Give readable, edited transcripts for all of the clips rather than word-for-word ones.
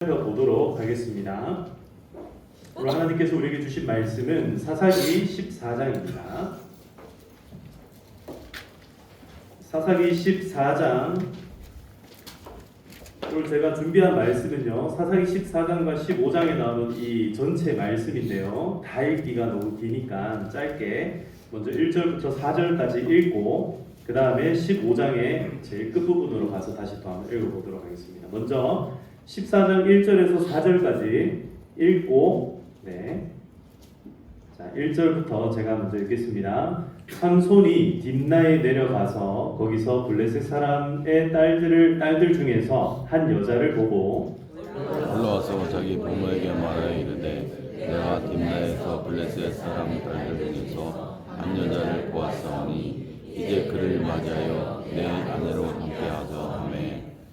보도록 하겠습니다. 오늘 하나님께서 우리에게 주신 말씀은 사사기 14장입니다. 사사기 14장, 오늘 제가 준비한 말씀은요, 사사기 14장과 15장에 나오는 이 전체 말씀인데요, 다 읽기가 너무 기니까 짧게 먼저 1절부터 4절까지 읽고 그 다음에 15장의 제일 끝부분으로 가서 다시 또 한번 읽어보도록 하겠습니다. 먼저 14장 1절에서 4절까지 읽고, 자, 1절부터 제가 먼저 읽겠습니다. 삼손이 딥나에 내려가서 거기서 블레셋 사람의 딸들 중에서 한 여자를 보고 올라와서 자기 부모에게 말하여 이르되 내가 딥나에서 블레셋 사람 딸들 중에서 한 여자를 보았사오니 이제 그를 맞이하여 내 아내로 삼게 하자 하며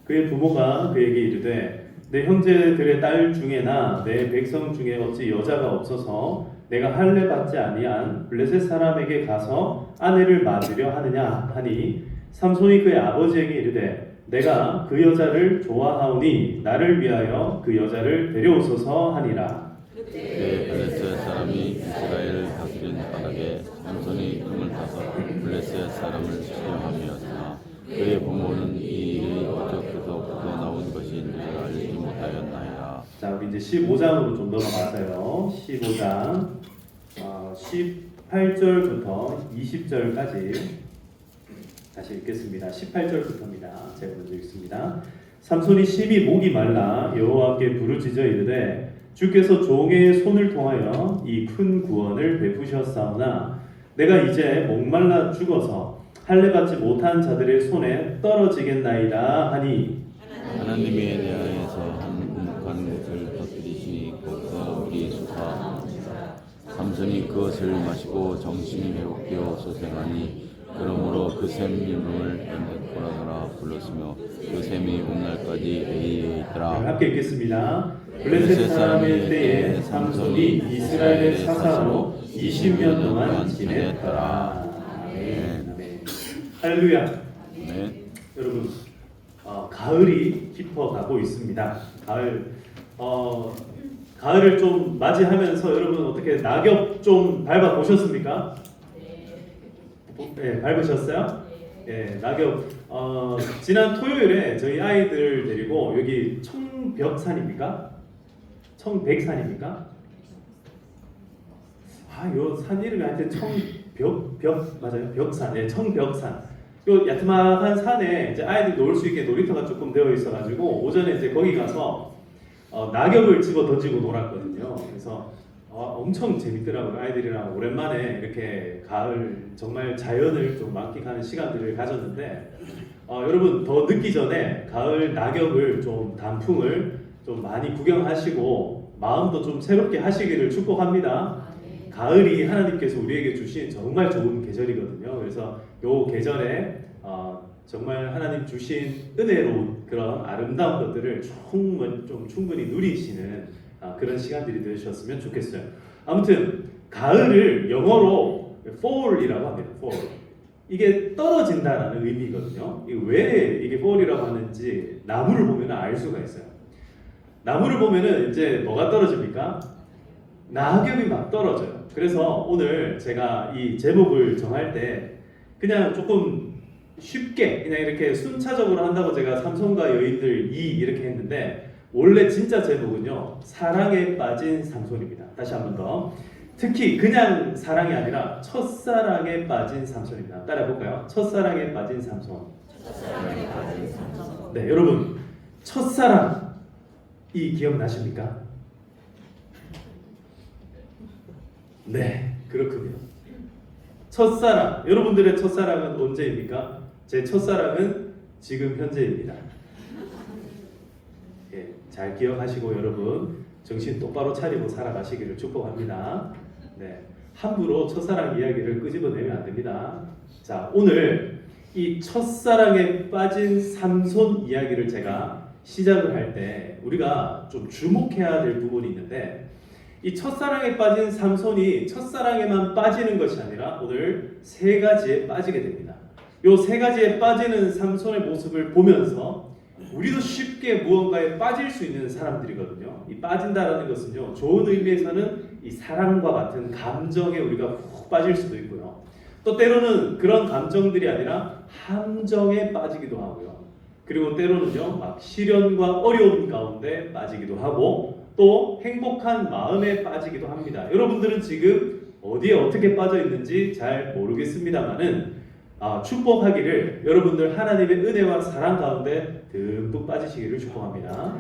그의 부모가 그에게 이르되 내 형제들의 딸 중에나 내 백성 중에 어찌 여자가 없어서 내가 할례 받지 아니한 블레셋 사람에게 가서 아내를 맞으려 하느냐 하니 삼손이 그의 아버지에게 이르되 내가 그 여자를 좋아하오니 나를 위하여 그 여자를 데려오소서 하니라. 그때 블레셋 사람이 이스라엘을 다스린 까닭에 삼손이 꿈을 타서 블레셋 사람을 시험하였으나 그의 부모는 이 일이 어떻게서부터 나온 것인지를 알지 못하였나이다. 자, 우리 이제 15장으로 좀 넘어가서요. 15장 18절부터 20절까지 다시 읽겠습니다. 18절부터입니다. 제가 먼저 읽습니다. 삼손이 심히 목이 말라 여호와께 부르짖어 이르되 주께서 종의 손을 통하여 이 큰 구원을 베푸셨사오나 내가 이제 목말라 죽어서 할례 받지 못한 자들의 손에 떨어지겠나이다 하니 하나님에 대하여서 한 것을 터뜨리시니 거기서 우리 수사 삼손이 그것을 마시고 정신이 회복되어 소생하니 그러므로 그 샘 이름을 에메코라더라 불렀으며 그 샘이 오늘날까지 에이에 있더라. 함께 읽겠습니다. 블레셋 사람의 때에 삼손이 이스라엘의 사사로 20년 동안 지냈더라. 아멘. 아멘. 할렐루야. 네. 여러분, 가을이 깊어가고 있습니다. 가을을 좀 맞이하면서 여러분 어떻게 낙엽 좀 밟아 보셨습니까? 네, 밟으셨어요? 네, 낙엽. 지난 토요일에 저희 아이들 데리고 여기 청벽산입니까? 청백산입니까? 요 산 이름이 하여튼 맞아요? 벽산. 네, 청벽산. 요 야트막한 산에 이제 아이들 놀 수 있게 놀이터가 조금 되어 있어가지고 오전에 이제 거기 가서 낙엽을 집어 던지고 놀았거든요. 그래서 엄청 재밌더라고요. 아이들이랑 오랜만에 이렇게 가을 정말 자연을 좀 만끽하는 시간들을 가졌는데 여러분 더 늦기 전에 가을 낙엽을 좀 단풍을 좀 많이 구경하시고 마음도 좀 새롭게 하시기를 축복합니다. 가을이 하나님께서 우리에게 주신 정말 좋은 계절이거든요. 그래서 요 계절에 정말 하나님 주신 은혜로운 그런 아름다운 것들을 충분히 누리시는 그런 시간들이 되셨으면 좋겠어요. 아무튼 가을을 영어로 fall이라고 합니다. fall. 이게 떨어진다라는 의미거든요. 왜 이게 fall이라고 하는지 나무를 보면 알 수가 있어요. 나무를 보면은 이제 뭐가 떨어집니까? 낙엽이 막 떨어져요. 그래서 오늘 제가 이 제목을 정할 때 그냥 조금 쉽게 그냥 이렇게 순차적으로 한다고 제가 삼손과 여인들 2 이렇게 했는데 원래 진짜 제목은요 사랑에 빠진 삼손입니다. 다시 한 번 더. 특히 그냥 사랑이 아니라 첫사랑에 빠진 삼손입니다. 따라해볼까요? 첫사랑에 빠진 삼손. 네, 여러분 첫사랑이 기억나십니까? 네, 그렇군요. 첫사랑, 여러분들의 첫사랑은 언제입니까? 제 첫사랑은 지금 현재입니다. 예, 잘 기억하시고 여러분 정신 똑바로 차리고 살아가시기를 축복합니다. 네, 함부로 첫사랑 이야기를 끄집어내면 안 됩니다. 자, 오늘 이 첫사랑에 빠진 삼손 이야기를 제가 시작을 할 때 우리가 좀 주목해야 될 부분이 있는데 이 첫사랑에 빠진 삼손이 첫사랑에만 빠지는 것이 아니라 오늘 세 가지에 빠지게 됩니다. 요 세 가지에 빠지는 삼손의 모습을 보면서 우리도 쉽게 무언가에 빠질 수 있는 사람들이거든요. 이 빠진다라는 것은요, 좋은 의미에서는 이 사랑과 같은 감정에 우리가 훅 빠질 수도 있고요. 또 때로는 그런 감정들이 아니라 함정에 빠지기도 하고요. 그리고 때로는요, 막 시련과 어려움 가운데 빠지기도 하고 또 행복한 마음에 빠지기도 합니다. 여러분들은 지금 어디에 어떻게 빠져 있는지 잘 모르겠습니다만은 축복하기를 여러분들 하나님의 은혜와 사랑 가운데 듬뿍 빠지시기를 축복합니다.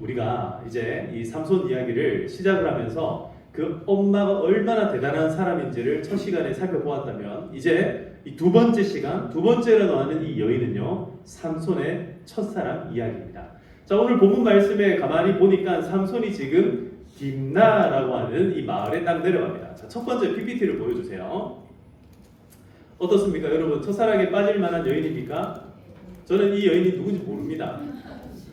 우리가 이제 이 삼손 이야기를 시작을 하면서 그 엄마가 얼마나 대단한 사람인지를 첫 시간에 살펴보았다면 이제 이 두 번째 시간, 두 번째로 나오는 이 여인은요, 삼손의 첫사랑 이야기입니다. 자, 오늘 본문 말씀에 가만히 보니까 삼손이 지금 딥나라고 하는 이 마을에 딱 내려갑니다. 자, 첫 번째 PPT를 보여주세요. 어떻습니까? 여러분, 첫사랑에 빠질 만한 여인입니까? 저는 이 여인이 누군지 모릅니다.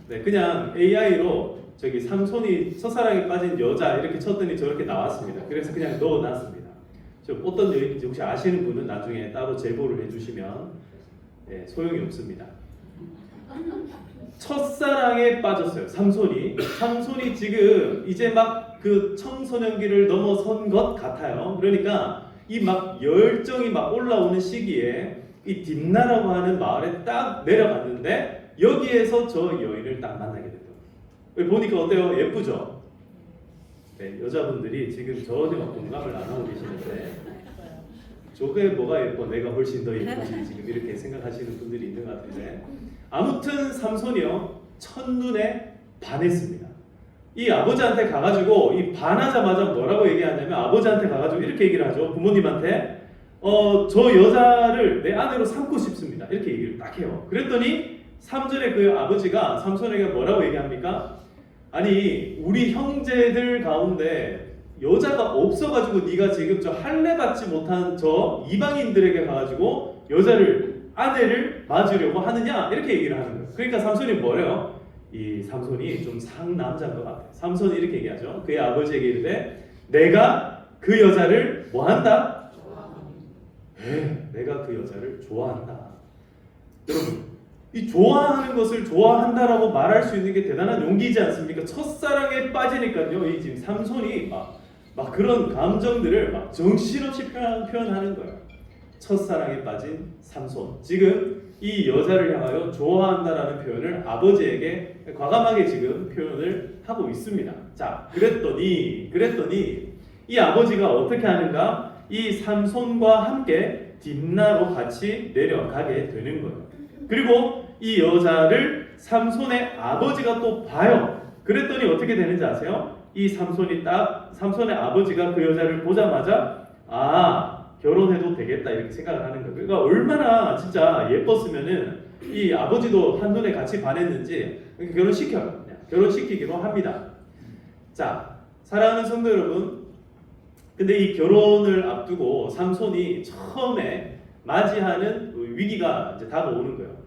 네, 그냥 AI로 저기 삼손이 첫사랑에 빠진 여자 이렇게 쳤더니 저렇게 나왔습니다. 그래서 그냥 넣어놨습니다. 저 어떤 여인인지 혹시 아시는 분은 나중에 따로 제보를 해주시면 소용이 없습니다. 첫사랑에 빠졌어요. 삼손이 지금 이제 막 그 청소년기를 넘어선 것 같아요. 그러니까 이 막 열정이 막 올라오는 시기에 이 딥나라고 하는 마을에 딱 내려갔는데 여기에서 저 여인을 딱 만나게 되더라고요. 보니까 어때요? 예쁘죠? 네, 여자분들이 지금 전혀 공감을 안 하고 계시는데 저게 뭐가 예뻐? 내가 훨씬 더 예쁘지 지금 이렇게 생각하시는 분들이 있는 것 같은데 아무튼 삼손이요 첫눈에 반했습니다. 이 아버지한테 가가지고 이 반하자마자 뭐라고 얘기하냐면 아버지한테 가가지고 이렇게 얘기를 하죠. 부모님한테 저 여자를 내 아내로 삼고 싶습니다. 이렇게 얘기를 딱 해요. 그랬더니 3절에 그 아버지가 삼손에게 뭐라고 얘기합니까? 아니 우리 형제들 가운데 여자가 없어가지고 네가 지금 저 할례 받지 못한 저 이방인들에게 가가지고 아내를 맞으려고 하느냐 이렇게 얘기를 하는 거예요. 그러니까 삼손이 뭐래요? 이 삼손이 좀 상남자인 것 같아요. 삼손이 이렇게 얘기하죠. 그의 아버지에게 이르되 내가 그 여자를 뭐한다? 내가 그 여자를 좋아한다. 여러분 이 좋아하는 것을 좋아한다라고 말할 수 있는 게 대단한 용기이지 않습니까? 첫사랑에 빠지니까요. 이 지금 삼손이 막 그런 감정들을 막 정신없이 표현하는 거예요. 첫사랑에 빠진 삼손. 지금 이 여자를 향하여 좋아한다라는 표현을 아버지에게 과감하게 지금 표현을 하고 있습니다. 자, 그랬더니 이 아버지가 어떻게 하는가? 이 삼손과 함께 딥나로 같이 내려가게 되는 거예요. 그리고 이 여자를 삼손의 아버지가 또 봐요. 그랬더니 어떻게 되는지 아세요? 이 삼손의 아버지가 그 여자를 보자마자 결혼해도 되겠다 이렇게 생각을 하는 거예요. 그러니까 얼마나 진짜 예뻤으면은 이 아버지도 한눈에 같이 반했는지 결혼시켜요. 결혼시키기로 합니다. 자, 사랑하는 성도 여러분, 근데 이 결혼을 앞두고 삼손이 처음에 맞이하는 위기가 이제 다가오는 거예요.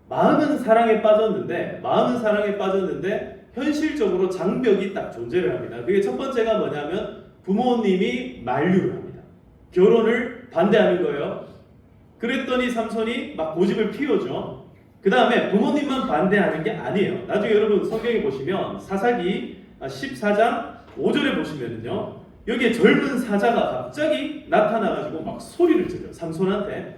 마음은 사랑에 빠졌는데 현실적으로 장벽이 딱 존재를 합니다. 그게 첫 번째가 뭐냐면 부모님이 만류를 합니다. 결혼을 반대하는 거예요. 그랬더니 삼손이 막 고집을 피우죠. 그 다음에 부모님만 반대하는 게 아니에요. 나중에 여러분 성경에 보시면 사사기 14장 5절에 보시면은요, 여기에 젊은 사자가 갑자기 나타나가지고 막 소리를 질러요. 삼손한테.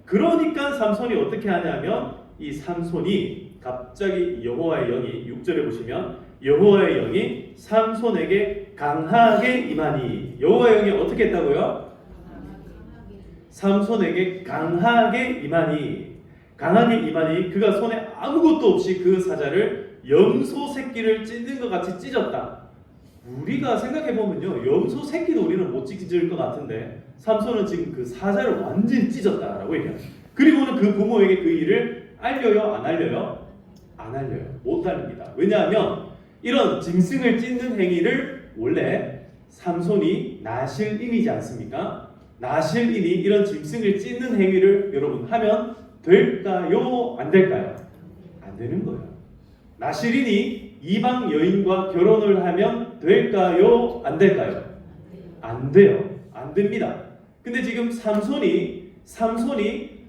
그러니까 삼손이 어떻게 하냐면 이 삼손이 갑자기 여호와의 영이 6절에 보시면 여호와의 영이 삼손에게 강하게 임하니, 여호와의 영이 어떻게 했다고요? 삼손에게 강하게 임하니 그가 손에 아무것도 없이 그 사자를 염소 새끼를 찢는 것 같이 찢었다. 우리가 생각해보면요, 염소 새끼도 우리는 못 찢을 것 같은데 삼손은 지금 그 사자를 완전히 찢었다라고 얘기합니다. 그리고는 그 부모에게 그 일을 알려요? 안 알려요? 안 알려요. 못 알립니다. 왜냐하면 이런 짐승을 찢는 행위를 원래 삼손이 나실인이지 않습니까? 나실인이 이런 짐승을 찢는 행위를 여러분 하면 될까요? 안 될까요? 안 되는 거예요. 나실인이 이방 여인과 결혼을 하면 될까요? 안 될까요? 안 돼요. 안 됩니다. 근데 지금 삼손이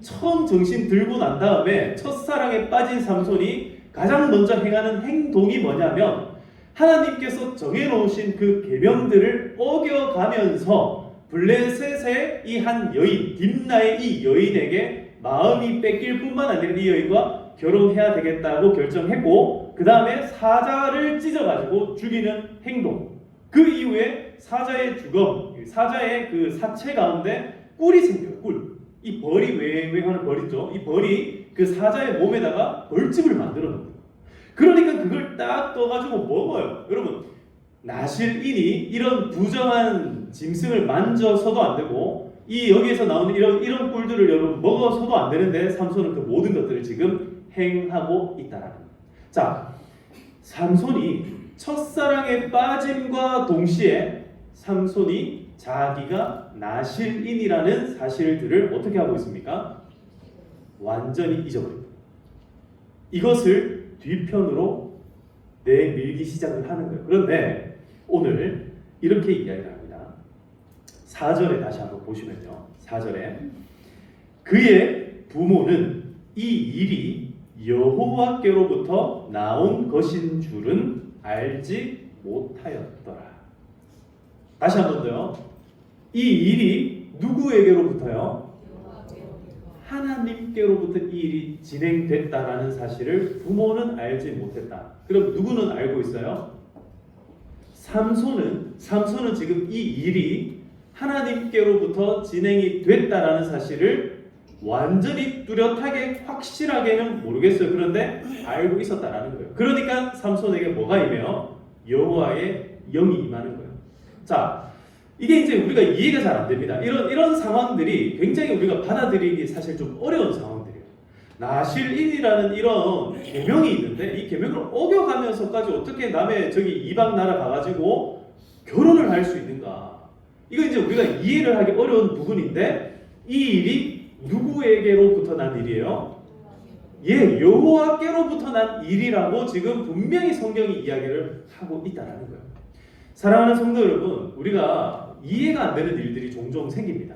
처음 정신 들고 난 다음에 첫사랑에 빠진 삼손이 가장 먼저 행하는 행동이 뭐냐면 하나님께서 정해놓으신 그 계명들을 어겨가면서 블레셋의 이 한 여인, 딥나의 이 여인에게 마음이 뺏길 뿐만 아니라 이 여인과 결혼해야 되겠다고 결정했고, 그 다음에 사자를 찢어가지고 죽이는 행동. 그 이후에 사자의 주검, 사자의 그 사체 가운데 꿀이 생겨요. 꿀. 이 벌이 웽웽하는 벌이죠. 이 벌이 그 사자의 몸에다가 벌집을 만들어 놓는 거예요. 그러니까 그걸 딱 떠가지고 먹어요. 여러분, 나실인이 이런 부정한 짐승을 만져서도 안 되고, 이 여기에서 나오는 이런 꿀들을 여러분 먹어서도 안 되는데 삼손은 그 모든 것들을 지금 행하고 있다라는 거예요. 자, 삼손이 첫사랑에 빠짐과 동시에 삼손이 자기가 나실인이라는 사실들을 어떻게 하고 있습니까? 완전히 잊어버립니다. 이것을 뒤편으로 내밀기 시작을 하는 거예요. 그런데 오늘 이렇게 이야기를 합니다. 4절에 다시 한번 보시면요. 4절에 그의 부모는 이 일이 여호와께로부터 나온 것인 줄은 알지 못하였더라. 다시 한 번 더요. 이 일이 누구에게로부터요? 하나님께로부터 이 일이 진행됐다라는 사실을 부모는 알지 못했다. 그럼 누구는 알고 있어요? 삼손은 지금 이 일이 하나님께로부터 진행이 됐다라는 사실을 완전히 뚜렷하게 확실하게는 모르겠어요. 그런데 알고 있었다라는 거예요. 그러니까 삼손에게 뭐가 임해요? 여호와의 영이 임하는 거예요. 자, 이게 이제 우리가 이해가 잘 안 됩니다. 이런 상황들이 굉장히 우리가 받아들이기 사실 좀 어려운 상황들이에요. 나실인이라는 이런 계명이 있는데 이 계명을 어겨가면서까지 어떻게 남의 저기 이방 나라 가가지고 결혼을 할 수 있는가? 이거 이제 우리가 이해를 하기 어려운 부분인데 이 일이 누구에게로부터 난 일이에요? 예, 여호와께로부터 난 일이라고 지금 분명히 성경이 이야기를 하고 있다는 거예요. 사랑하는 성도 여러분, 우리가 이해가 안 되는 일들이 종종 생깁니다.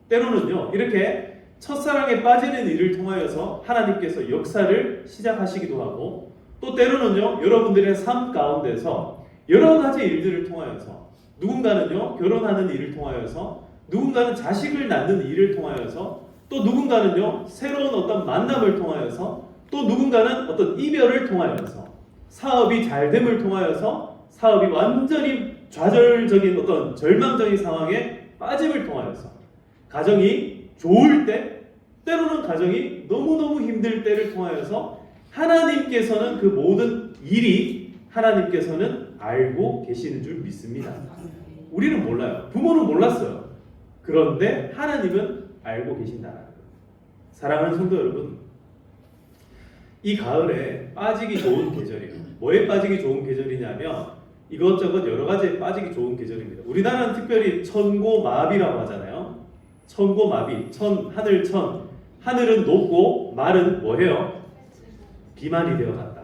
때로는요, 이렇게 첫사랑에 빠지는 일을 통하여서 하나님께서 역사를 시작하시기도 하고, 또 때로는요, 여러분들의 삶 가운데서 여러 가지 일들을 통하여서, 누군가는요, 결혼하는 일을 통하여서, 누군가는 자식을 낳는 일을 통하여서, 또 누군가는요, 새로운 어떤 만남을 통하여서, 또 누군가는 어떤 이별을 통하여서, 사업이 잘됨을 통하여서, 사업이 완전히 좌절적인 어떤 절망적인 상황에 빠짐을 통하여서, 가정이 좋을 때, 때로는 가정이 너무너무 힘들 때를 통하여서 하나님께서는 그 모든 일이 하나님께서는 알고 계시는 줄 믿습니다. 우리는 몰라요. 부모는 몰랐어요. 그런데 하나님은 알고 계신다는 거예요. 사랑하는 성도 여러분, 이 가을에 빠지기 좋은 계절이에요. 뭐에 빠지기 좋은 계절이냐면 이것저것 여러 가지에 빠지기 좋은 계절입니다. 우리나라는 특별히 천고마비라고 하잖아요. 천고마비, 하늘천, 하늘은 높고 말은 뭐해요? 비만이 되어간다.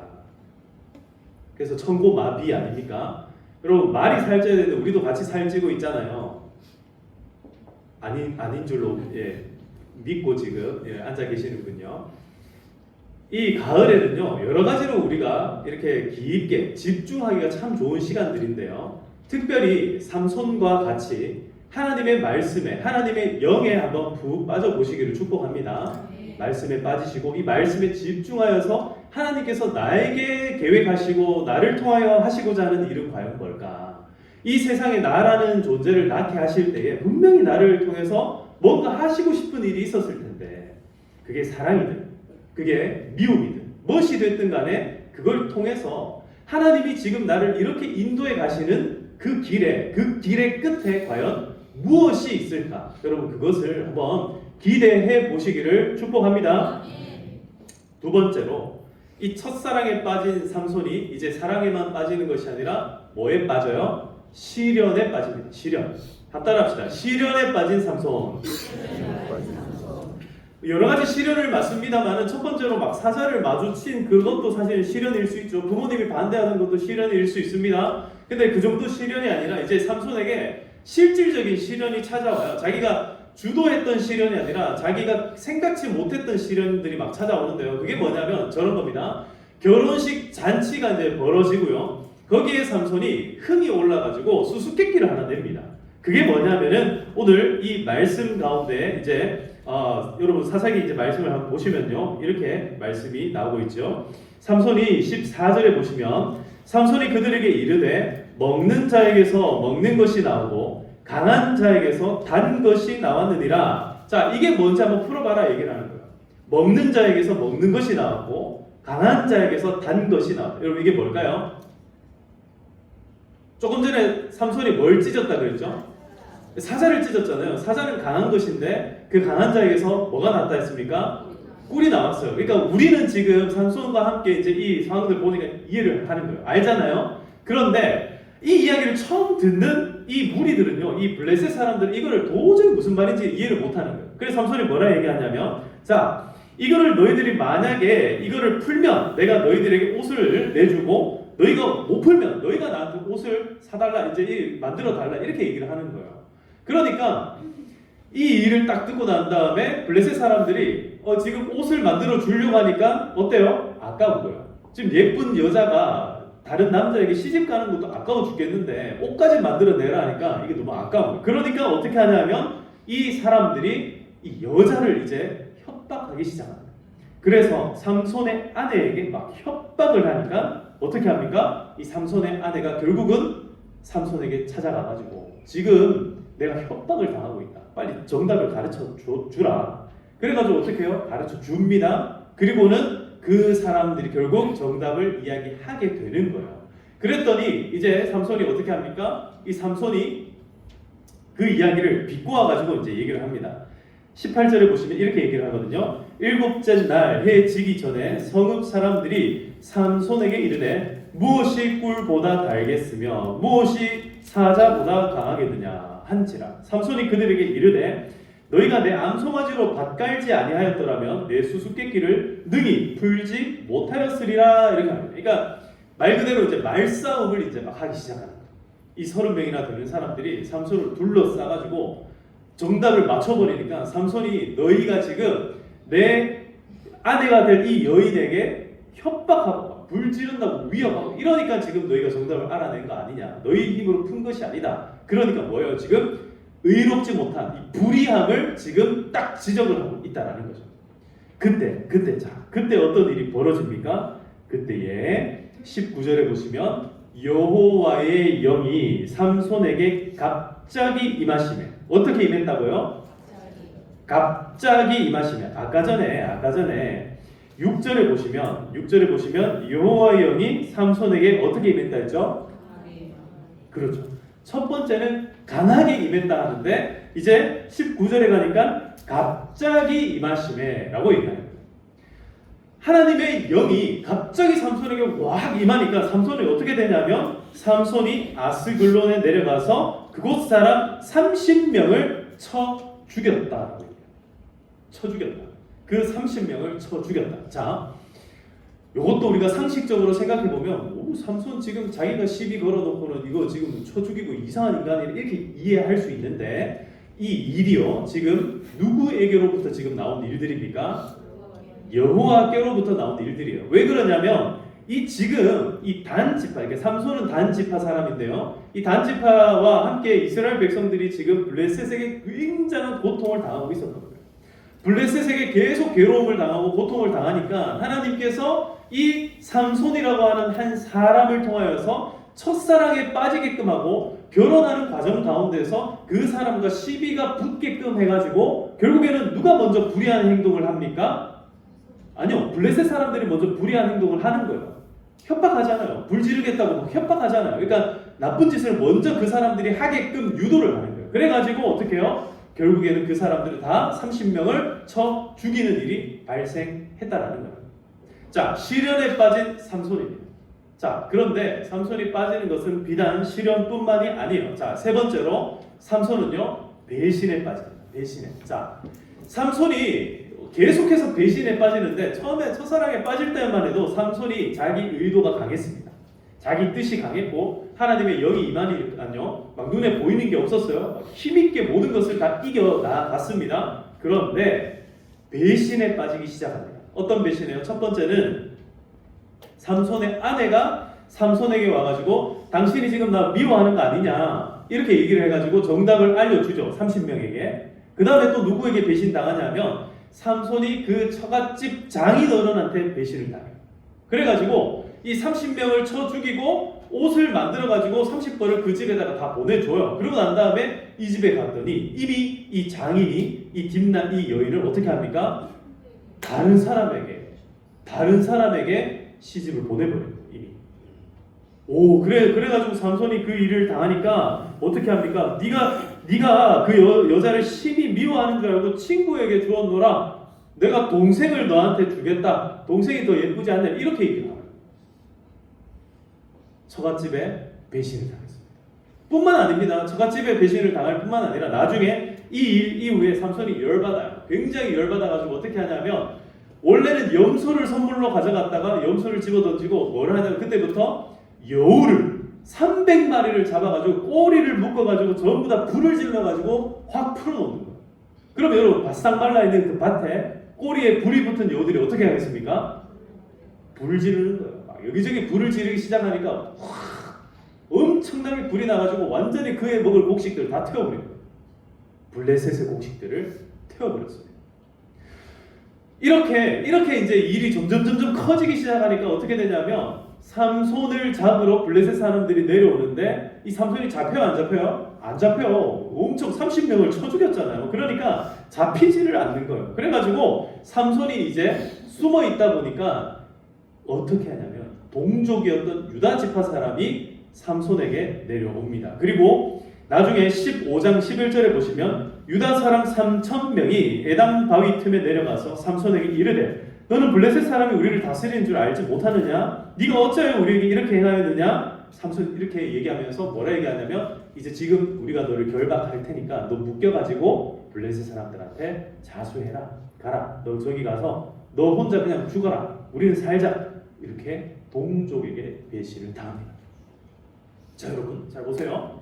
그래서 천고마비 아닙니까? 여러분, 말이 살쪄야 되는데 우리도 같이 살찌고 있잖아요. 아닌 줄로 믿고 지금 앉아 계시는군요. 이 가을에는요, 여러 가지로 우리가 이렇게 깊게 집중하기가 참 좋은 시간들인데요. 특별히 삼손과 같이 하나님의 말씀에, 하나님의 영에 한번 푹 빠져보시기를 축복합니다. 말씀에 빠지시고 이 말씀에 집중하여서 하나님께서 나에게 계획하시고 나를 통하여 하시고자 하는 일은 과연 뭘까? 이 세상에 나라는 존재를 낳게 하실 때에 분명히 나를 통해서 뭔가 하시고 싶은 일이 있었을 텐데, 그게 사랑이든 그게 미움이든 무엇이 됐든 간에 그걸 통해서 하나님이 지금 나를 이렇게 인도해 가시는 그 길의 끝에 과연 무엇이 있을까? 여러분, 그것을 한번 기대해 보시기를 축복합니다. 두 번째로, 이 첫사랑에 빠진 삼손이 이제 사랑에만 빠지는 것이 아니라 뭐에 빠져요? 시련에 빠집니다. 시련. 다 따라합시다. 시련에 빠진 삼손. 여러 가지 시련을 맞습니다만은 첫 번째로 막 사자를 마주친 그것도 사실 시련일 수 있죠. 부모님이 반대하는 것도 시련일 수 있습니다. 근데 그 정도 시련이 아니라 이제 삼손에게 실질적인 시련이 찾아와요. 자기가 주도했던 시련이 아니라 자기가 생각지 못했던 시련들이 막 찾아오는데요. 그게 뭐냐면 저런 겁니다. 결혼식 잔치가 이제 벌어지고요. 거기에 삼손이 흥이 올라가지고 수수께끼를 하나 냅니다. 그게 뭐냐면은 오늘 이 말씀 가운데 이제 여러분 사사기 이제 말씀을 한번 보시면요, 이렇게 말씀이 나오고 있죠. 삼손이 14절에 보시면 삼손이 그들에게 이르되 먹는 자에게서 먹는 것이 나오고 강한 자에게서 단 것이 나왔느니라. 자, 이게 뭔지 한번 풀어봐라 얘기를 하는 거예요. 먹는 자에게서 먹는 것이 나왔고 강한 자에게서 단 것이 나왔다. 여러분 이게 뭘까요? 조금 전에 삼손이 뭘 찢었다 그랬죠? 사자를 찢었잖아요. 사자는 강한 것인데 그 강한 자에게서 뭐가 나왔다 했습니까? 꿀이 나왔어요. 그러니까 우리는 지금 삼손과 함께 이제 이 상황들 보니까 이해를 하는 거예요. 알잖아요. 그런데 이 이야기를 처음 듣는 이 무리들은요, 이 블레셋 사람들은 이거를 도저히 무슨 말인지 이해를 못하는 거예요. 그래서 삼손이 뭐라 얘기하냐면, 자, 이거를 너희들이 만약에 이거를 풀면 내가 너희들에게 옷을 내주고, 너희가 못 풀면 너희가 나한테 옷을 사달라, 이제 만들어 달라, 이렇게 얘기를 하는 거예요. 그러니까 이 일을 딱 듣고 난 다음에 블레셋 사람들이 지금 옷을 만들어 주려고 하니까 어때요? 아까운 거예요. 지금 예쁜 여자가 다른 남자에게 시집 가는 것도 아까워 죽겠는데 옷까지 만들어내라 하니까 이게 너무 아까운 거예요. 그러니까 어떻게 하냐면 이 사람들이 이 여자를 이제 협박하기 시작합니다. 그래서 삼손의 아내에게 막 협박을 하니까 어떻게 합니까? 이 삼손의 아내가 결국은 삼손에게 찾아가가지고 지금 내가 협박을 당하고 있다. 빨리 정답을 가르쳐 주라. 그래가지고 어떻게 해요? 가르쳐 줍니다. 그리고는 그 사람들이 결국 정답을 이야기하게 되는 거예요. 그랬더니 이제 삼손이 어떻게 합니까? 이 삼손이 그 이야기를 비꼬아가지고 이제 얘기를 합니다. 18절에 보시면 이렇게 얘기를 하거든요. 일곱째 날 해 지기 전에 성읍 사람들이 삼손에게 이르되 무엇이 꿀보다 달겠으며 무엇이 사자보다 강하겠느냐 한지라. 삼손이 그들에게 이르되 너희가 내 암송아지로 밭갈지 아니하였더라면 내 수수께끼를 능히 풀지 못하였으리라. 이렇게 합니다. 그러니까 말 그대로 이제 말싸움을 이제 막 하기 시작하는 거예요. 이 30명이나 되는 사람들이 삼손을 둘러싸가지고 정답을 맞춰버리니까 삼손이 너희가 지금 내 아내가 될 이 여인에게 협박하고 불 지른다고 위협하고 이러니까 지금 너희가 정답을 알아낸 거 아니냐. 너희 힘으로 푼 것이 아니다. 그러니까 뭐예요? 지금 의롭지 못한 이 불의함을 지금 딱 지적을 하고 있다라는 거죠. 그때 어떤 일이 벌어집니까? 그때에 19절에 보시면 여호와의 영이 삼손에게 갑자기 임하시매. 어떻게 임했다고요? 갑자기 임하시매. 아까 전에 6절에 보시면 여호와의 영이 삼손에게 어떻게 임했다 했죠? 그렇죠. 첫 번째는 강하게 임했다 하는데 이제 19절에 가니까 갑자기 임하심에라고 얘기합니다. 하나님의 영이 갑자기 삼손에게 확 임하니까 삼손이 어떻게 되냐면 삼손이 아스글론에 내려가서 그곳 사람 30명을 쳐 죽였다. 그 30명을 쳐 죽였다. 자, 이것도 우리가 상식적으로 생각해 보면 삼손 지금 자기가 시비 걸어놓고는 이거 지금 쳐 죽이고 이상한 인간이 이렇게 이해할 수 있는데 이 일이요 지금 누구에게로부터 지금 나온 일들입니까? 여호와께로부터 나온 일들이에요. 왜 그러냐면 지금 이 단지파, 그러니까 삼손은 단지파 사람인데요. 이 단지파와 함께 이스라엘 백성들이 지금 블레셋에게 굉장한 고통을 당하고 있었던 거예요. 블레셋에게 계속 괴로움을 당하고 고통을 당하니까 하나님께서 이 삼손이라고 하는 한 사람을 통하여서 첫사랑에 빠지게끔 하고 결혼하는 과정 가운데서 그 사람과 시비가 붙게끔 해가지고 결국에는 누가 먼저 불의한 행동을 합니까? 아니요, 블레셋 사람들이 먼저 불의한 행동을 하는 거예요. 협박하잖아요. 불 지르겠다고 협박하잖아요. 그러니까 나쁜 짓을 먼저 그 사람들이 하게끔 유도를 하는 거예요. 그래가지고 어떻게 해요? 결국에는 그 사람들을 다 30명을 쳐 죽이는 일이 발생했다라는 거예요. 자, 시련에 빠진 삼손입니다. 자, 그런데 삼손이 빠지는 것은 비단 시련뿐만이 아니에요. 자, 세 번째로 삼손은요 배신에 빠집니다. 배신에. 자, 삼손이 계속해서 배신에 빠지는데 처음에 첫사랑에 빠질 때만 해도 삼손이 자기 의도가 강했습니다. 자기 뜻이 강했고 하나님의 영이 임하니까요 막 눈에 보이는 게 없었어요. 힘있게 모든 것을 다 이겨 나갔습니다. 그런데 배신에 빠지기 시작합니다. 어떤 배신이에요? 첫 번째는 삼손의 아내가 삼손에게 와가지고 당신이 지금 나 미워하는 거 아니냐 이렇게 얘기를 해가지고 정답을 알려주죠. 30명에게. 그 다음에 또 누구에게 배신당하냐면 삼손이 그 처갓집 장인어른한테 배신을 당해요. 그래가지고 이 30명을 쳐 죽이고 옷을 만들어가지고 30벌을 그 집에다가 다 보내줘요. 그러고 난 다음에 이 집에 갔더니 이미 이 장인이 이 딥나 이 여인을 어떻게 합니까? 다른 사람에게 시집을 보내버려요. 이미. 그래가지고 삼손이 그 일을 당하니까 어떻게 합니까? 네가 그 여자를 심히 미워하는 줄 알고 친구에게 주었노라. 내가 동생을 너한테 주겠다. 동생이 더 예쁘지 않냐? 이렇게 얘기를 하요. 처갓집에 배신을 당했습니다. 뿐만 아닙니다. 처갓집에 배신을 당할 뿐만 아니라 나중에 이 일 이후에 삼손이 열받아요. 굉장히 열받아가지고 어떻게 하냐면 원래는 염소를 선물로 가져갔다가 염소를 집어던지고 뭘 하냐면 그때부터 여우를 300마리를 잡아가지고 꼬리를 묶어가지고 전부 다 불을 질러가지고 확 풀어놓는 거예요. 그럼 여러분 바싹 말라있는 그 밭에 꼬리에 불이 붙은 여우들이 어떻게 하겠습니까? 불을 지르는 거예요. 막 여기저기 불을 지르기 시작하니까 확 엄청나게 불이 나가지고 완전히 그의 먹을 곡식들을 다 태워버린 거예요. 블레셋의 곡식들을 태워버렸습니다. 이렇게 이제 일이 점점 커지기 시작하니까 어떻게 되냐면 삼손을 잡으러 블레셋 사람들이 내려오는데 이 삼손이 잡혀요 안 잡혀요? 안 잡혀요. 엄청 30명을 쳐 죽였잖아요. 그러니까 잡히지를 않는 거예요. 그래가지고 삼손이 이제 숨어 있다 보니까 어떻게 하냐면 동족이었던 유다 지파 사람이 삼손에게 내려옵니다. 그리고 나중에 15장 11절에 보시면 유다 사람 3,000명이 에담 바위 틈에 내려가서 삼손에게 이르되 너는 블레셋 사람이 우리를 다스리는 줄 알지 못하느냐? 네가 어찌하여 우리에게 이렇게 행하였느냐? 삼손 이렇게 얘기하면서 뭐라 얘기하냐면 이제 지금 우리가 너를 결박할 테니까 너 묶여가지고 블레셋 사람들한테 자수해라. 가라. 너 저기 가서 너 혼자 그냥 죽어라. 우리는 살자. 이렇게 동족에게 배신을 당합니다. 자 여러분 잘 보세요.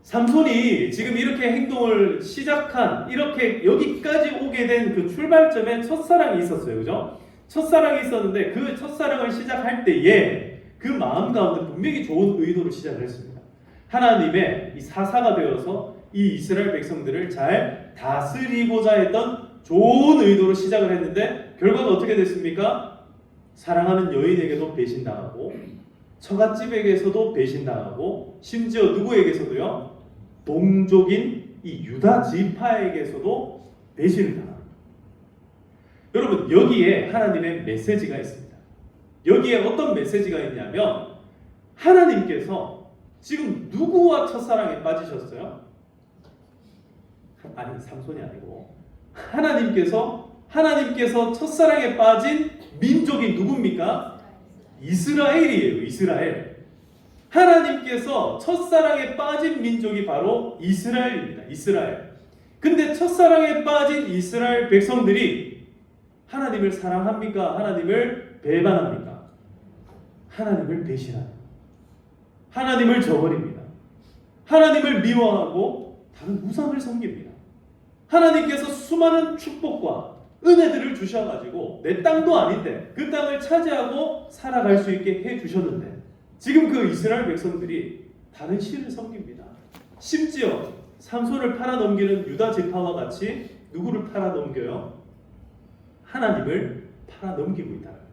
삼손이 지금 이렇게 행동을 시작한 이렇게 여기까지 오게 된 그 출발점에 첫사랑이 있었어요. 그죠? 첫사랑이 있었는데 그 첫사랑을 시작할 때에 그 마음 가운데 분명히 좋은 의도로 시작을 했습니다. 하나님의 이 사사가 되어서 이 이스라엘 백성들을 잘 다스리고자 했던 좋은 의도로 시작을 했는데 결과가 어떻게 됐습니까? 사랑하는 여인에게도 배신당하고 처갓집에게서도 배신당하고 심지어 누구에게서도요? 동족인 이 유다 지파에게서도 배신을 당합니다. 여러분 여기에 하나님의 메시지가 있습니다. 여기에 어떤 메시지가 있냐면 하나님께서 지금 누구와 첫사랑에 빠지셨어요? 아니 삼손이 아니고 하나님께서 첫사랑에 빠진 민족이 누굽니까? 이스라엘이에요. 이스라엘. 하나님께서 첫사랑에 빠진 민족이 바로 이스라엘입니다. 이스라엘. 근데 첫사랑에 빠진 이스라엘 백성들이 하나님을 사랑합니까? 하나님을 배반합니까? 하나님을 배신합니다. 하나님을 저버립니다. 하나님을 미워하고 다른 우상을 섬깁니다. 하나님께서 수많은 축복과 은혜들을 주셔가지고 내 땅도 아닌데 그 땅을 차지하고 살아갈 수 있게 해주셨는데 지금 그 이스라엘 백성들이 다른 신을 섬깁니다. 심지어 삼손을 팔아넘기는 유다 지파와 같이 누구를 팔아넘겨요? 하나님을 팔아넘기고 있다는 거예요.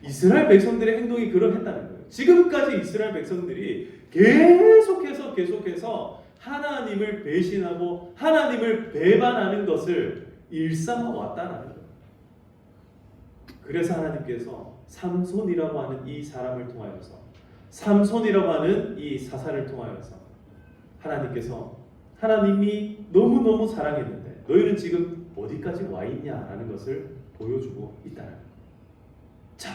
이스라엘 백성들의 행동이 그러했다는 거예요. 지금까지 이스라엘 백성들이 계속해서 하나님을 배신하고 하나님을 배반하는 것을 일삼아 왔다는 거예요. 그래서 하나님께서 삼손이라고 하는 이 사람을 통하여서 삼손이라고 하는 이 사사를 통하여서 하나님이 너무너무 사랑했는데 너희는 지금 어디까지 와 있냐라는 것을 보여주고 있다는 거예요. 자,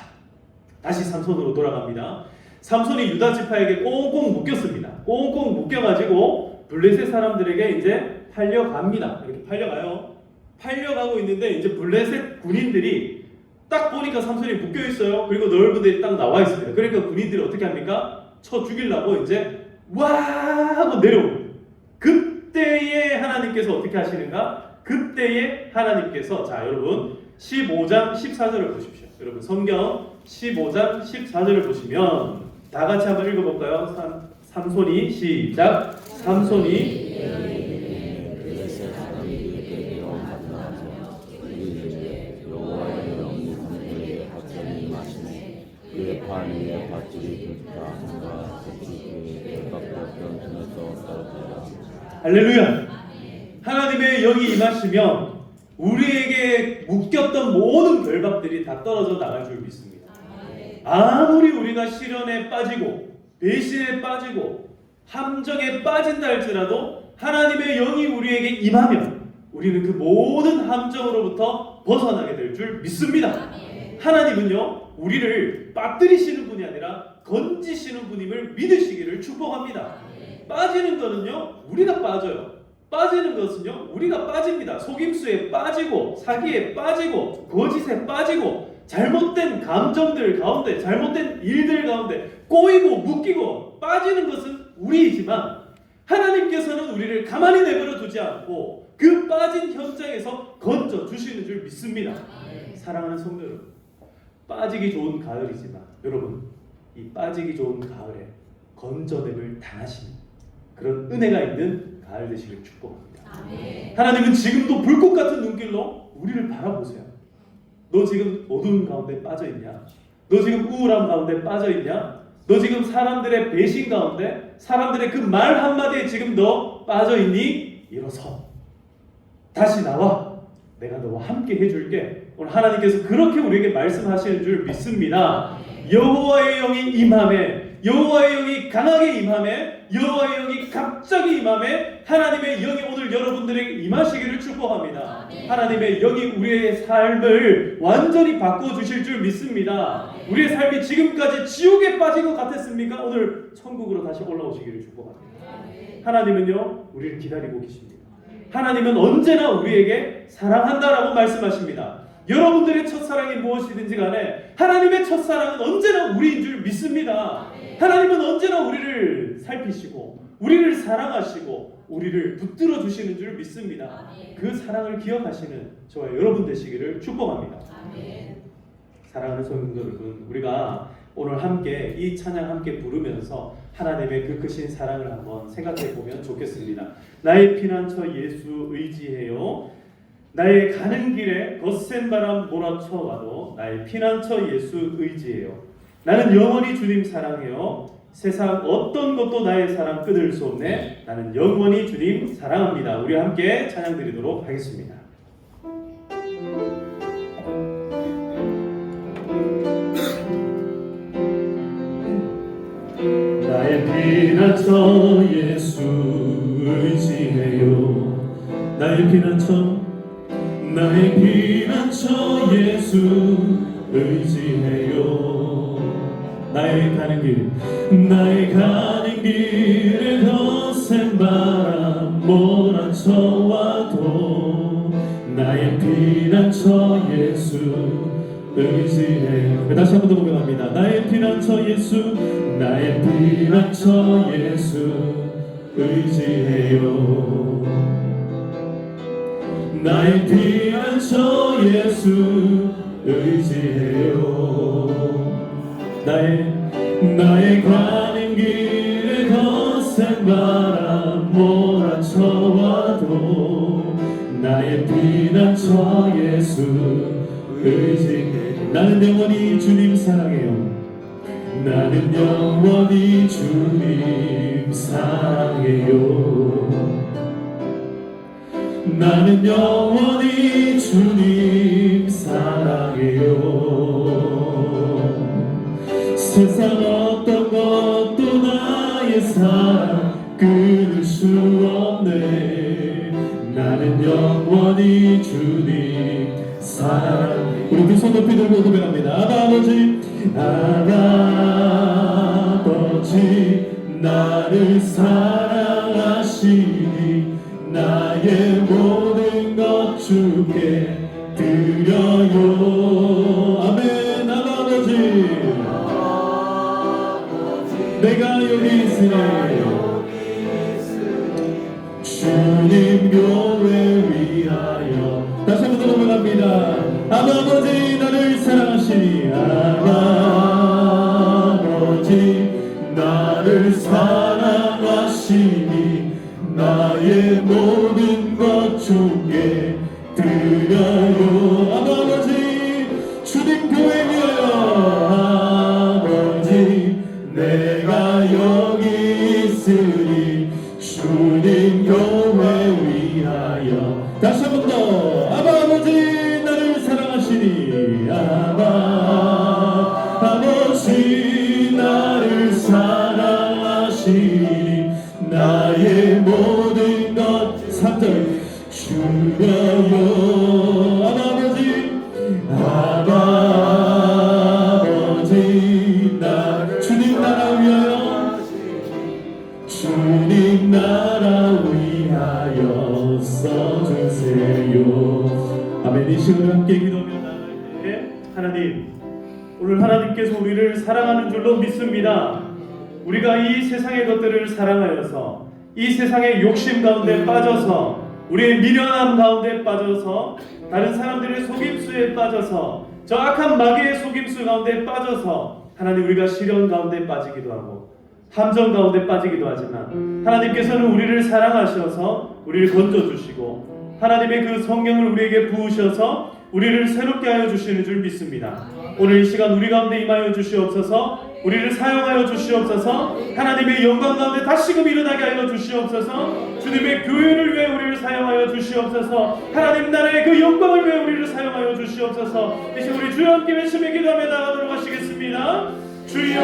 다시 삼손으로 돌아갑니다. 삼손이 유다 지파에게 꽁꽁 묶였습니다. 꽁꽁 묶여가지고 블레셋 사람들에게 이제 팔려갑니다. 이렇게 팔려가요. 팔려가고 있는데 이제 블레셋 군인들이 딱 보니까 삼손이 묶여 있어요. 그리고 넓은 데에 딱 나와 있습니다. 그러니까 군인들이 어떻게 합니까? 쳐 죽이려고 이제 와 하고 내려옵니다. 그때에 하나님께서 어떻게 하시는가? 그때에 하나님께서 자 여러분 15장 14절을 보십시오. 여러분 성경 15장 14절을 보시면 다 같이 한번 읽어볼까요? 삼손이 시작. 삼손이 그의 발 위에 밧줄이 불타 한가 그의 깎였던 손에서 떨어지라. 할렐루야. 하나님의 영이 임하시면 우리에게 묶였던 모든 결박들이 다 떨어져 나갈 줄 믿습니다. 아무리 우리가 시련에 빠지고 배신에 빠지고 함정에 빠진다 할지라도 하나님의 영이 우리에게 임하면 우리는 그 모든 함정으로부터 벗어나게 될 줄 믿습니다. 하나님은요 우리를 빠뜨리시는 분이 아니라 건지시는 분임을 믿으시기를 축복합니다. 빠지는 것은요 우리가 빠져요. 빠지는 것은요 우리가 빠집니다. 속임수에 빠지고 사기에 빠지고 거짓에 빠지고 잘못된 감정들 가운데 잘못된 일들 가운데 꼬이고 묶이고 빠지는 것은 우리이지만 하나님께서는 우리를 가만히 내버려 두지 않고 그 빠진 현장에서 건져 주시는 줄 믿습니다. 사랑하는 성도 여러분, 빠지기 좋은 가을이지만 여러분 이 빠지기 좋은 가을에 건져냄을 당하시는 그런 은혜가 있는 가을 되시길 축복합니다. 하나님은 지금도 불꽃 같은 눈길로 우리를 바라보세요. 너 지금 어두운 가운데 빠져있냐? 너 지금 우울함 가운데 빠져있냐? 너 지금 사람들의 배신 가운데 사람들의 그 말 한마디에 지금 너 빠져있니? 일어서 다시 나와. 내가 너와 함께 해줄게. 오늘 하나님께서 그렇게 우리에게 말씀하시는 줄 믿습니다. 여호와의 영이 임함에 여호와의 영이 강하게 임함에 여호와의 영이 갑자기 임함에 하나님의 영이 오늘 여러분들에게 임하시기를 축복합니다. 하나님의 영이 우리의 삶을 완전히 바꿔주실 줄 믿습니다. 우리의 삶이 지금까지 지옥에 빠진 것 같았습니까? 오늘 천국으로 다시 올라오시기를 축복합니다. 하나님은요 우리를 기다리고 계십니다. 하나님은 언제나 우리에게 사랑한다라고 말씀하십니다. 여러분들의 첫사랑이 무엇이든지 간에 하나님의 첫사랑은 언제나 우리인 줄 믿습니다. 하나님은 언제나 우리를 살피시고 우리를 사랑하시고 우리를 붙들어 주시는 줄 믿습니다. 그 사랑을 기억하시는 저와 여러분 되시기를 축복합니다. 사랑하는 성도 여러분, 우리가 오늘 함께 이 찬양 함께 부르면서 하나님의 그 크신 사랑을 한번 생각해 보면 좋겠습니다. 나의 피난처 예수 의지해요. 나의 가는 길에 거센 바람 몰아쳐와도 나의 피난처 예수 의지해요. 나는 영원히 주님 사랑해요. 세상 어떤 것도 나의 사랑 끊을 수 없네. 나는 영원히 주님 사랑합니다. 우리 함께 찬양 드리도록 하겠습니다. 나의 피난처 예수 의지해요. 나의 피난처 예수 의지해요. 나의 가는 길에 거센 바람 몰아쳐와도 나의 피난처 예수 의지해요. 다시 한번 더 고백합니다. 나의 피난처 예수 의지해요. 나의 피난처 예수 의지해요. 나의 가는 길에 거센 바람 몰아쳐와도 나의 피난처 예수 의지해요. 나는 영원히 주님 사랑해요. 나는 영원히 주님 사랑해요. 나는 영원히 주님 사랑해요. 세상 어떤 것도 나의 사랑 끊을 수 없네. 나는 영원히 주님 사랑해요. 우리 두 손 높이 들고 고백합니다. 아버지 나를 사랑하시니 나의 모든 것 주께 드려요. 아멘. 아버지 내가 여기 있으니 주님 교회 위하여. 다시 한번 고백합니다. 아버지 나를 사랑하시니 사랑하시니 아버지 나를 사랑하시니 나의 모든 것 주께 드려요. 아버지 주님 교회 위하여 아버지 내가 여기 있으니 주님 교회 위하여. 다시 한 번 더 아버지 나를 사랑하시니 아버지 나를 사랑하시니 나의 모든 것 3절 주여요. 아버지 주님 나라 위하여 주님 나라 위하여 써주세요. 아멘. 이 시간을 함께 기도하며 나갈 때 하나님, 오늘 하나님께서 우리를 사랑하는 줄로 믿습니다. 우리가 이 세상의 것들을 사랑하여서 이 세상의 욕심 가운데 빠져서 우리의 미련함 가운데 빠져서 다른 사람들의 속임수에 빠져서 저 악한 마귀의 속임수 가운데 빠져서 하나님 우리가 시련 가운데 빠지기도 하고 함정 가운데 빠지기도 하지만 하나님께서는 우리를 사랑하셔서 우리를 건져주시고 하나님의 그 성령을 우리에게 부으셔서 우리를 새롭게 하여 주시는 줄 믿습니다. 오늘 이 시간 우리 가운데 임하여 주시옵소서. 우리를 사용하여 주시옵소서. 하나님의 영광 가운데 다시금 일어나게 하여 주시옵소서. 주님의 교회를 위해 우리를 사용하여 주시옵소서. 하나님 나라의 그 영광을 위해 우리를 사용하여 주시옵소서. 이제 우리 주여 함께 외치며 기도하며 나가도록 하시겠습니다. 주여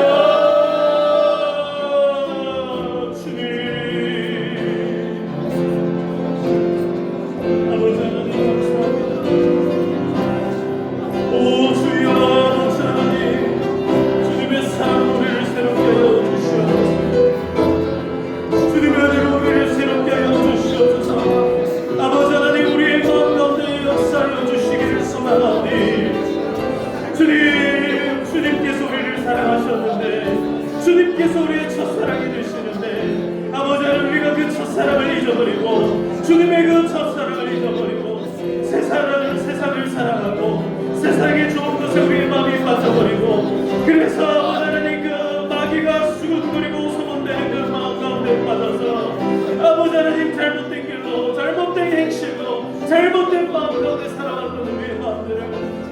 주님께서 우리의 첫사랑이 되시는데 아버지 하나님 우리가 그 첫사랑을 잊어버리고 주님의 그 첫사랑을 잊어버리고 세상을 사랑하고 세상의 좋은 것에 우리의 마음이 빠져버리고 그래서 아버지 하나님 그 마귀가 수군거리고 소문대는 그 마음 가운데 빠져서 아버지 하나님 잘못된 길로 잘못된 행실로 잘못된 마음 가운데 살아갔던 우리의 마음들을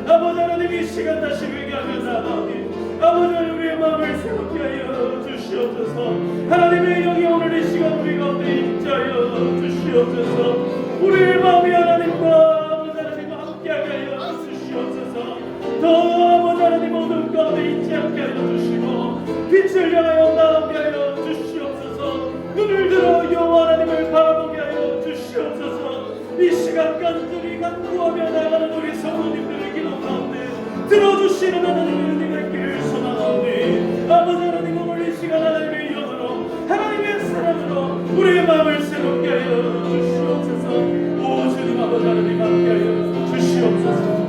아버지 하나님 이 시간 다시 회개하며 나아가니 아버지 하나님 우리의 마음을 새롭게 하여 주시옵소서. 하나님의 영이 오늘 이 시간 우리 가운데 임재하여 주시옵소서. 우리의 마음이 하나님과 아버지 하나님과 함께하게 하여 주시옵소서. 더 아버지 하나님 어둠 가운데 있지 않게 하여 주시고 빛을 향하여 나아가게 하여 주시옵소서. 눈을 들어 여호와 하나님을 바라보게 하여 주시옵소서. 이 시간 간절히 간구하며 나가는 우리 성도님들의 기도 가운데 들어주시는 하나님의 은혜가 있기를 소망하오니 아버지 하나님 오늘 이 시간 하나님의 영으로 하나님의 사랑으로 우리의 마음을 새롭게 하여 주시옵소서. 오 주님 아버지 하나님 함께 하여 주시옵소서.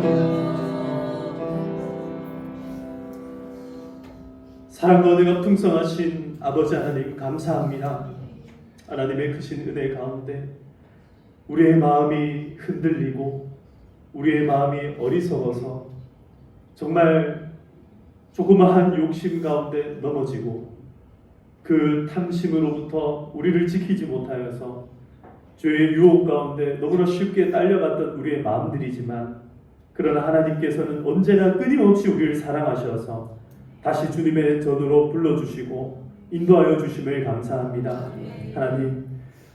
사랑과 은혜가 풍성하신 아버지 하나님 감사합니다. 하나님의 크신 은혜 가운데 우리의 마음이 흔들리고 우리의 마음이 어리석어서 정말 조그마한 욕심 가운데 넘어지고 그 탐심으로부터 우리를 지키지 못하여서 죄의 유혹 가운데 너무나 쉽게 딸려갔던 우리의 마음들이지만 그러나 하나님께서는 언제나 끊임없이 우리를 사랑하셔서 다시 주님의 전으로 불러주시고 인도하여 주심을 감사합니다.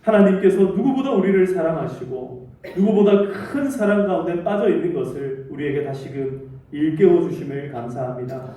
하나님께서 누구보다 우리를 사랑하시고 누구보다 큰 사랑 가운데 빠져 있는 것을 우리에게 다시금 일깨워 주심을 감사합니다.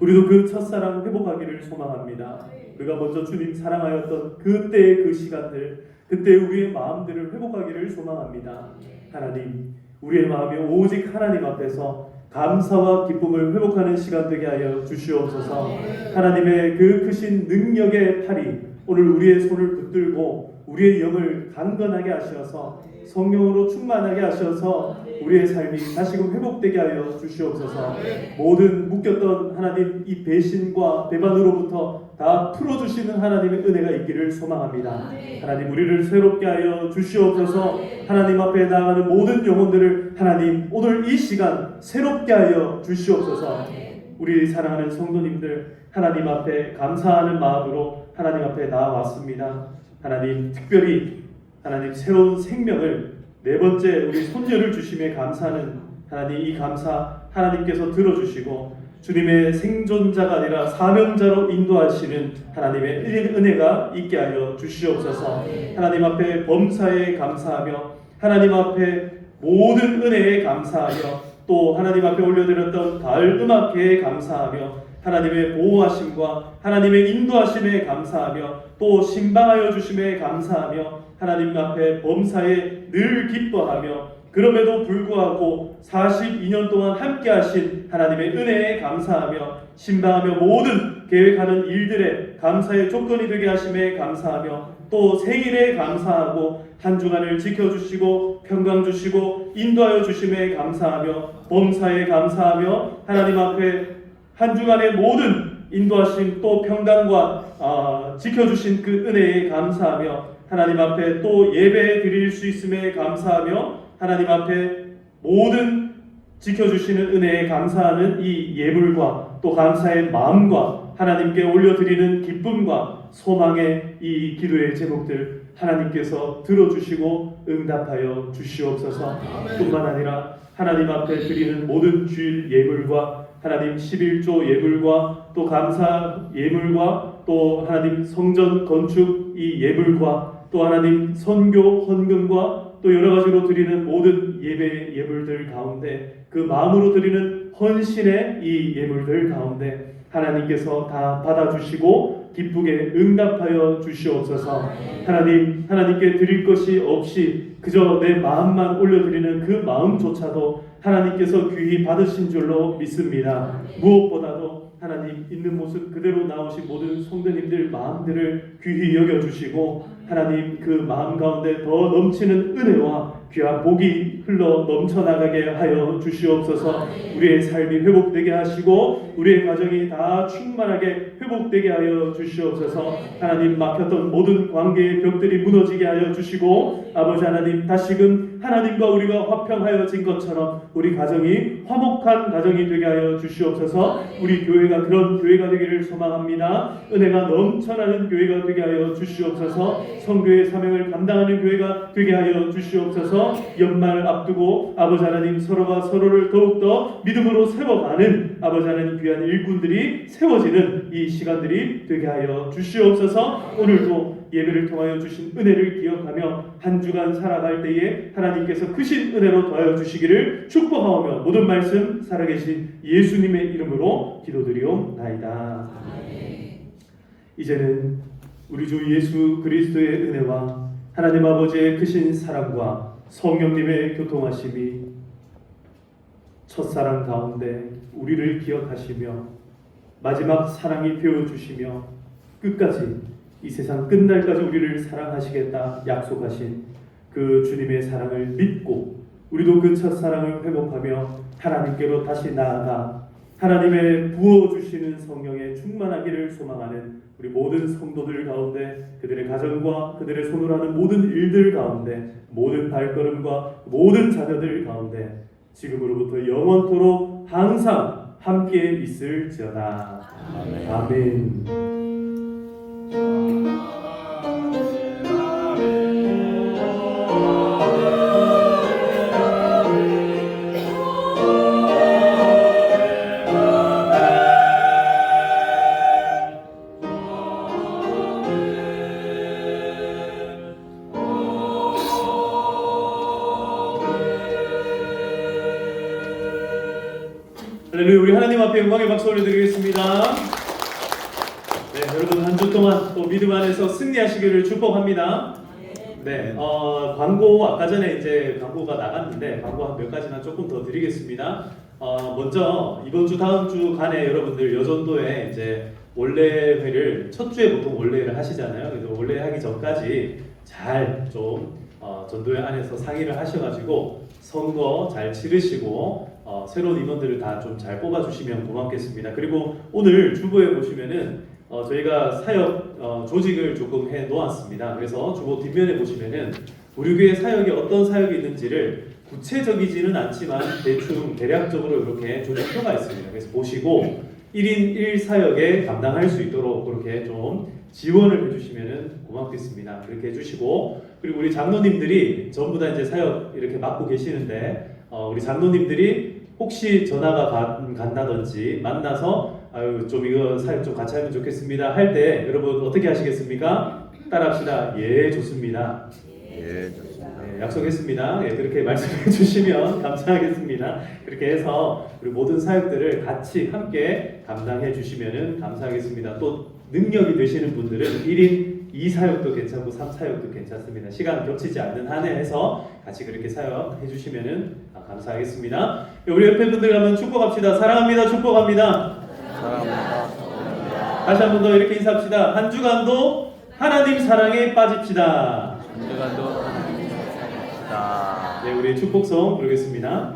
우리도 그 첫사랑 회복하기를 소망합니다. 우리가 먼저 주님 사랑하였던 그때의 그 시간들, 그때 우리의 마음들을 회복하기를 소망합니다. 하나님, 우리의 마음이 오직 하나님 앞에서 감사와 기쁨을 회복하는 시간 되게 하여 주시옵소서. 하나님의 그 크신 능력의 팔이 오늘 우리의 손을 붙들고 우리의 영을 강건하게 하셔서 성령으로 충만하게 하셔서 우리의 삶이 다시금 회복되게 하여 주시옵소서. 모든 묶였던 하나님 이 배신과 배반으로부터 다 풀어주시는 하나님의 은혜가 있기를 소망합니다. 하나님 우리를 새롭게 하여 주시옵소서. 하나님 앞에 나아가는 모든 영혼들을 하나님 오늘 이 시간 새롭게 하여 주시옵소서. 우리 사랑하는 성도님들 하나님 앞에 감사하는 마음으로 하나님 앞에 나아왔습니다. 하나님 특별히 하나님 새로운 생명을 네 번째 우리 손녀를 주심에 감사하는 하나님 이 감사 하나님께서 들어주시고 주님의 생존자가 아니라 사명자로 인도하시는 하나님의 은혜가 있게 하여 주시옵소서. 하나님 앞에 범사에 감사하며 하나님 앞에 모든 은혜에 감사하며 또 하나님 앞에 올려드렸던 가을 음악회에 감사하며 하나님의 보호하심과 하나님의 인도하심에 감사하며 또 신방하여 주심에 감사하며 하나님 앞에 범사에 늘 기뻐하며 그럼에도 불구하고 42년 동안 함께 하신 하나님의 은혜에 감사하며 신방하며 모든 계획하는 일들에 감사의 조건이 되게 하심에 감사하며 또 생일에 감사하고 한 주간을 지켜주시고 평강 주시고 인도하여 주심에 감사하며 범사에 감사하며 하나님 앞에 한 주간의 모든 인도하심 또 평강과 지켜주신 그 은혜에 감사하며 하나님 앞에 또 예배 드릴 수 있음에 감사하며 하나님 앞에 모든 지켜주시는 은혜에 감사하는 이 예물과 또 감사의 마음과 하나님께 올려드리는 기쁨과 소망의 이 기도의 제목들 하나님께서 들어주시고 응답하여 주시옵소서. 뿐만 아니라 하나님 앞에 드리는 모든 주일 예물과 하나님 11조 예물과 또 감사 예물과 또 하나님 성전 건축 이 예물과 또 하나님 선교 헌금과 또 여러 가지로 드리는 모든 예배 예물들 가운데 그 마음으로 드리는 헌신의 이 예물들 가운데 하나님께서 다 받아주시고 기쁘게 응답하여 주시옵소서. 하나님께 드릴 것이 없이 그저 내 마음만 올려드리는 그 마음조차도 하나님께서 귀히 받으신 줄로 믿습니다. 무엇보다도 하나님 있는 모습 그대로 나오신 모든 성도님들 마음들을 귀히 여겨주시고 하나님 그 마음 가운데 더 넘치는 은혜와 귀한 복이 흘러 넘쳐나가게 하여 주시옵소서. 우리의 삶이 회복되게 하시고 우리의 가정이 다 충만하게 회복되게 하여 주시옵소서. 하나님 막혔던 모든 관계의 벽들이 무너지게 하여 주시고 아버지 하나님 다시금 하나님과 우리가 화평하여진 것처럼 우리 가정이 화목한 가정이 되게 하여 주시옵소서. 우리 교회가 그런 교회가 되기를 소망합니다. 은혜가 넘쳐나는 교회가 되게 하여 주시옵소서. 성교의 사명을 감당하는 교회가 되게 하여 주시옵소서. 연말 앞두고 아버지 하나님 서로가 서로를 더욱더 믿음으로 세워가는 아버지 하나님 귀한 일꾼들이 세워지는 이 시간들이 되게 하여 주시옵소서. 오늘도 예배를 통하여 주신 은혜를 기억하며 한 주간 살아갈 때에 하나님께서 크신 은혜로 더하여 주시기를 축복하오며 모든 말씀 살아계신 예수님의 이름으로 기도드리옵나이다. 이제는 우리 주 예수 그리스도의 은혜와 하나님 아버지의 크신 사랑과 성령님의 교통하심이 첫사랑 가운데 우리를 기억하시며 마지막 사랑이 되어주시며 끝까지 이 세상 끝날까지 우리를 사랑하시겠다 약속하신 그 주님의 사랑을 믿고 우리도 그 첫사랑을 회복하며 하나님께로 다시 나아가 하나님의 부어주시는 성령에 충만하기를 소망하는 우리 모든 성도들 가운데 그들의 가정과 그들의 손으로 하는 모든 일들 가운데 모든 발걸음과 모든 자녀들 가운데 지금으로부터 영원토록 항상 함께 있을지어다. 아멘. 아멘. 할렐루야. 우리 하나님 앞에 영광의 박수 올려드리겠습니다. 네, 여러분 한 주 동안 또 믿음 안에서 승리하시기를 축복합니다. 네, 광고 아까 전에 이제 광고가 나갔는데 광고 한 몇 가지만 조금 더 드리겠습니다. 먼저 이번 주 다음 주간에 여러분들 여전도에 이제 원래회를 첫 주에 보통 원래회를 하시잖아요. 그래서 원래회 하기 전까지 잘 좀 전도회 안에서 상의를 하셔가지고 선거 잘 치르시고 새로운 임원들을 다 좀 잘 뽑아주시면 고맙겠습니다. 그리고 오늘 주보에 보시면은 저희가 사역 조직을 조금 해 놓았습니다. 그래서 주보 뒷면에 보시면은 우리 교회 사역에 어떤 사역이 있는지를 구체적이지는 않지만 대충 대략적으로 이렇게 조직표가 있습니다. 그래서 보시고 1인 1사역에 감당할 수 있도록 그렇게 좀 지원을 해주시면 고맙겠습니다. 그렇게 해주시고, 그리고 우리 장로님들이 전부 다 이제 사역 이렇게 맡고 계시는데 우리 장로님들이 혹시 전화가 간다든지 만나서 아유 좀 이거 사역 좀 같이 하면 좋겠습니다 할 때 여러분 어떻게 하시겠습니까? 따라합시다. 예, 좋습니다. 예, 좋습니다. 네, 약속했습니다. 예, 그렇게 말씀해 주시면 감사하겠습니다. 그렇게 해서 우리 모든 사역들을 같이 함께 감당해 주시면 감사하겠습니다. 또 능력이 되시는 분들은 1인 2사역도 괜찮고 3사역도 괜찮습니다. 시간 겹치지 않는 한에 해서 같이 그렇게 사역해 주시면 감사하겠습니다. 우리 옆에 분들 한번 축복합시다. 사랑합니다. 축복합니다. 사랑합니다. 다시 한 번 더 이렇게 인사합시다. 한 주간도 하나님 사랑에 빠집시다. 한 주간도 하나님 사랑합니다. 네, 우리 축복성 부르겠습니다.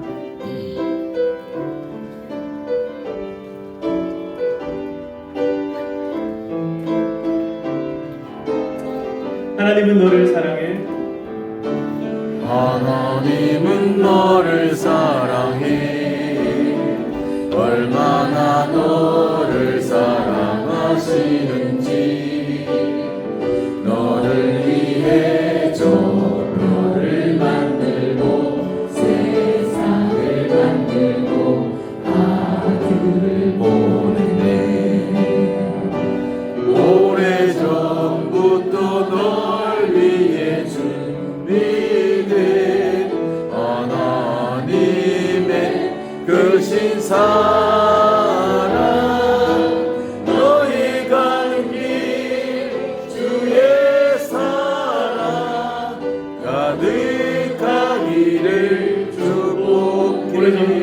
하나님은 너를 사랑해. 하나님은 너를 사랑해. 얼마나 너를 사랑하시는지. 너를 위해 너를 만들고 세상을 만들고 아들을 보냈네. 오래전부터 널 위해 준비된 하나님의 크신 사랑. 너희 가는 길 주의 사랑 가득하기를 축복해.